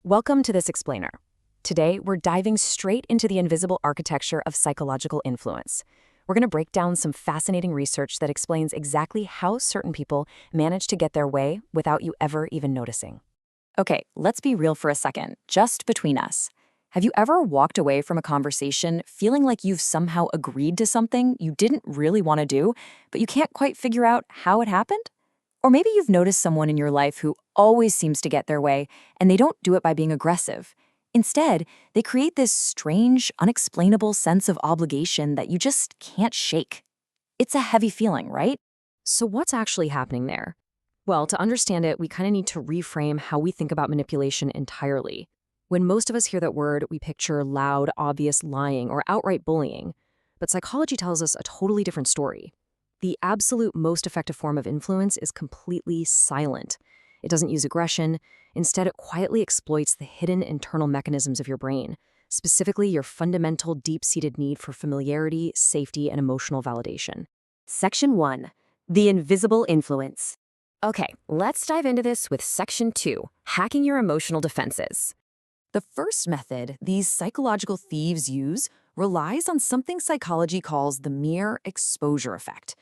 Welcome to This Explainer. Today, we're diving straight into the invisible architecture of psychological influence. We're going to break down some fascinating research that explains exactly how certain people manage to get their way without you ever even noticing. Okay, let's be real for a second, just between us. Have you ever walked away from a conversation feeling like you've somehow agreed to something you didn't really want to do, but you can't quite figure out how it happened? Or maybe you've noticed someone in your life who always seems to get their way, and they don't do it by being aggressive. Instead, they create this strange, unexplainable sense of obligation that you just can't shake. It's a heavy feeling, right? So what's actually happening there? Well, to understand it, we kind of need to reframe how we think about manipulation entirely. When most of us hear that word, we picture loud, obvious lying or outright bullying. But psychology tells us a totally different story. The absolute most effective form of influence is completely silent. It doesn't use aggression. Instead, it quietly exploits the hidden internal mechanisms of your brain, specifically your fundamental deep-seated need for familiarity, safety, and emotional validation. Section 1. The invisible influence. Okay, let's dive into this with Section 2, hacking your emotional defenses. The first method these psychological thieves use relies on something psychology calls the mere exposure effect.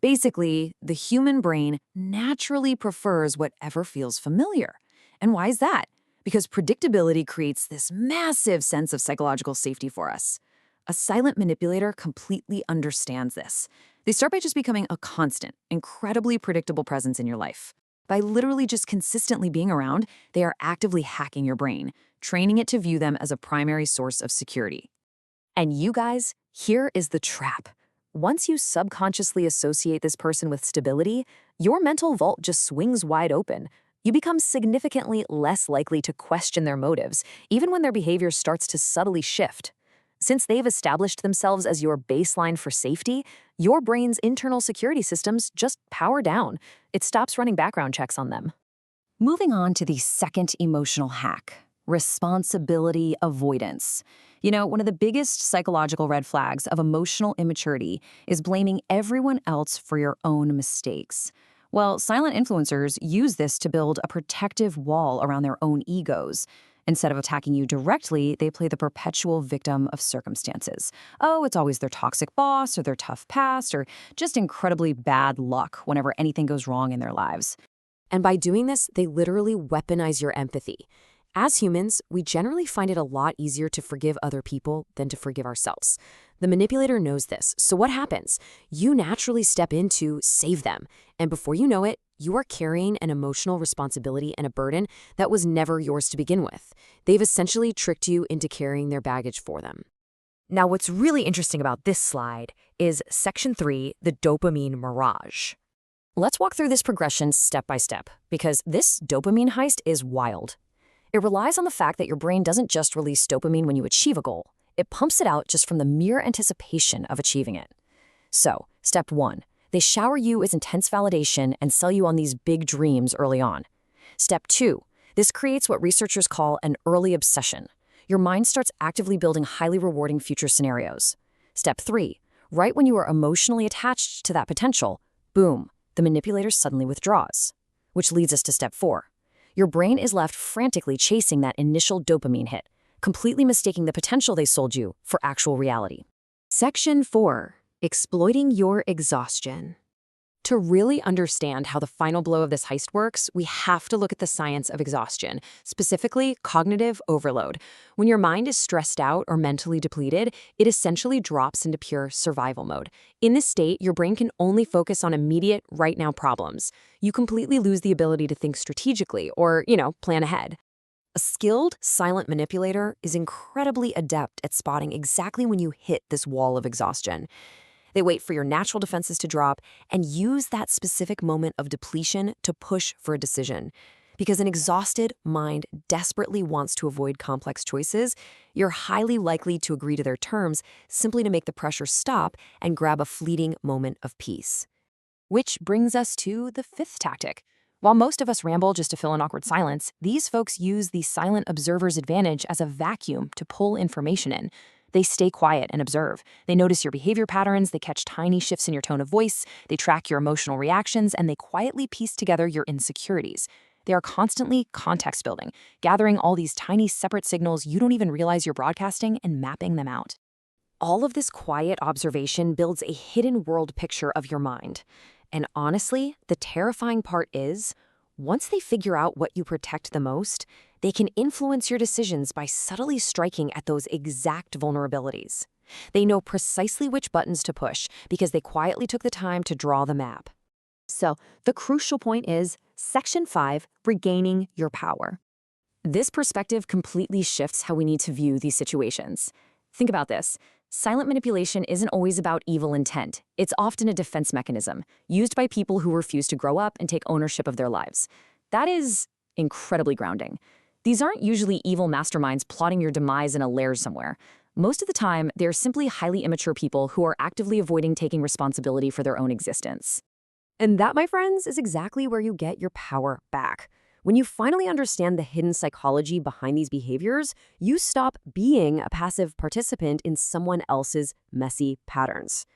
Basically, the human brain naturally prefers whatever feels familiar. And why is that? Because predictability creates this massive sense of psychological safety for us. A silent manipulator completely understands this. They start by just becoming a constant, incredibly predictable presence in your life. By literally just consistently being around, they are actively hacking your brain, training it to view them as a primary source of security. And you guys, here is the trap. Once you subconsciously associate this person with stability, your mental vault just swings wide open. You become significantly less likely to question their motives, even when their behavior starts to subtly shift. Since they've established themselves as your baseline for safety, your brain's internal security systems just power down. It stops running background checks on them. Moving on to the second emotional hack, responsibility avoidance. One of the biggest psychological red flags of emotional immaturity is blaming everyone else for your own mistakes. Well, silent influencers use this to build a protective wall around their own egos. Instead of attacking you directly, they play the perpetual victim of circumstances. Oh, it's always their toxic boss or their tough past or just incredibly bad luck whenever anything goes wrong in their lives. And by doing this, they literally weaponize your empathy. As humans, we generally find it a lot easier to forgive other people than to forgive ourselves. The manipulator knows this, so what happens? You naturally step in to save them, and before you know it, you are carrying an emotional responsibility and a burden that was never yours to begin with. They've essentially tricked you into carrying their baggage for them. Now, what's really interesting about this slide is Section 3, the dopamine mirage. Let's walk through this progression step by step, because this dopamine heist is wild. It relies on the fact that your brain doesn't just release dopamine when you achieve a goal. It pumps it out just from the mere anticipation of achieving it. So, step 1, they shower you with intense validation and sell you on these big dreams early on. Step 2, this creates what researchers call an early obsession. Your mind starts actively building highly rewarding future scenarios. Step 3, right when you are emotionally attached to that potential, boom, the manipulator suddenly withdraws. Which leads us to step 4. Your brain is left frantically chasing that initial dopamine hit, completely mistaking the potential they sold you for actual reality. Section 4. Exploiting your exhaustion. To really understand how the final blow of this heist works, we have to look at the science of exhaustion, specifically cognitive overload. When your mind is stressed out or mentally depleted, it essentially drops into pure survival mode. In this state, your brain can only focus on immediate, right-now problems. You completely lose the ability to think strategically or, plan ahead. A skilled, silent manipulator is incredibly adept at spotting exactly when you hit this wall of exhaustion. They wait for your natural defenses to drop and use that specific moment of depletion to push for a decision. Because an exhausted mind desperately wants to avoid complex choices, you're highly likely to agree to their terms simply to make the pressure stop and grab a fleeting moment of peace. Which brings us to the fifth tactic. While most of us ramble just to fill an awkward silence, these folks use the silent observer's advantage as a vacuum to pull information in. They stay quiet and observe. They notice your behavior patterns, they catch tiny shifts in your tone of voice, they track your emotional reactions, and they quietly piece together your insecurities. They are constantly context building, gathering all these tiny separate signals you don't even realize you're broadcasting and mapping them out. All of this quiet observation builds a hidden world picture of your mind. And honestly, the terrifying part is, once they figure out what you protect the most, they can influence your decisions by subtly striking at those exact vulnerabilities. They know precisely which buttons to push because they quietly took the time to draw the map. So, the crucial point is Section 5, regaining your power. This perspective completely shifts how we need to view these situations. Think about this. Silent manipulation isn't always about evil intent. It's often a defense mechanism, used by people who refuse to grow up and take ownership of their lives. That is incredibly grounding. These aren't usually evil masterminds plotting your demise in a lair somewhere. Most of the time, they're simply highly immature people who are actively avoiding taking responsibility for their own existence. And that, my friends, is exactly where you get your power back. When you finally understand the hidden psychology behind these behaviors, you stop being a passive participant in someone else's messy patterns.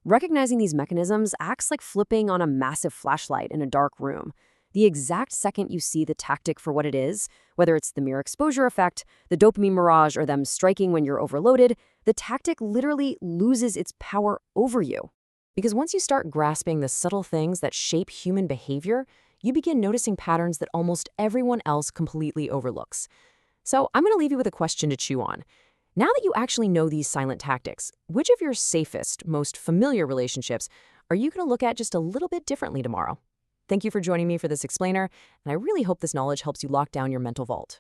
Recognizing these mechanisms acts like flipping on a massive flashlight in a dark room. The exact second you see the tactic for what it is, whether it's the mere exposure effect, the dopamine mirage, or them striking when you're overloaded, the tactic literally loses its power over you. Because once you start grasping the subtle things that shape human behavior, you begin noticing patterns that almost everyone else completely overlooks. So I'm going to leave you with a question to chew on. Now that you actually know these silent tactics, which of your safest, most familiar relationships are you going to look at just a little bit differently tomorrow? Thank you for joining me for this explainer, and I really hope this knowledge helps you lock down your mental vault.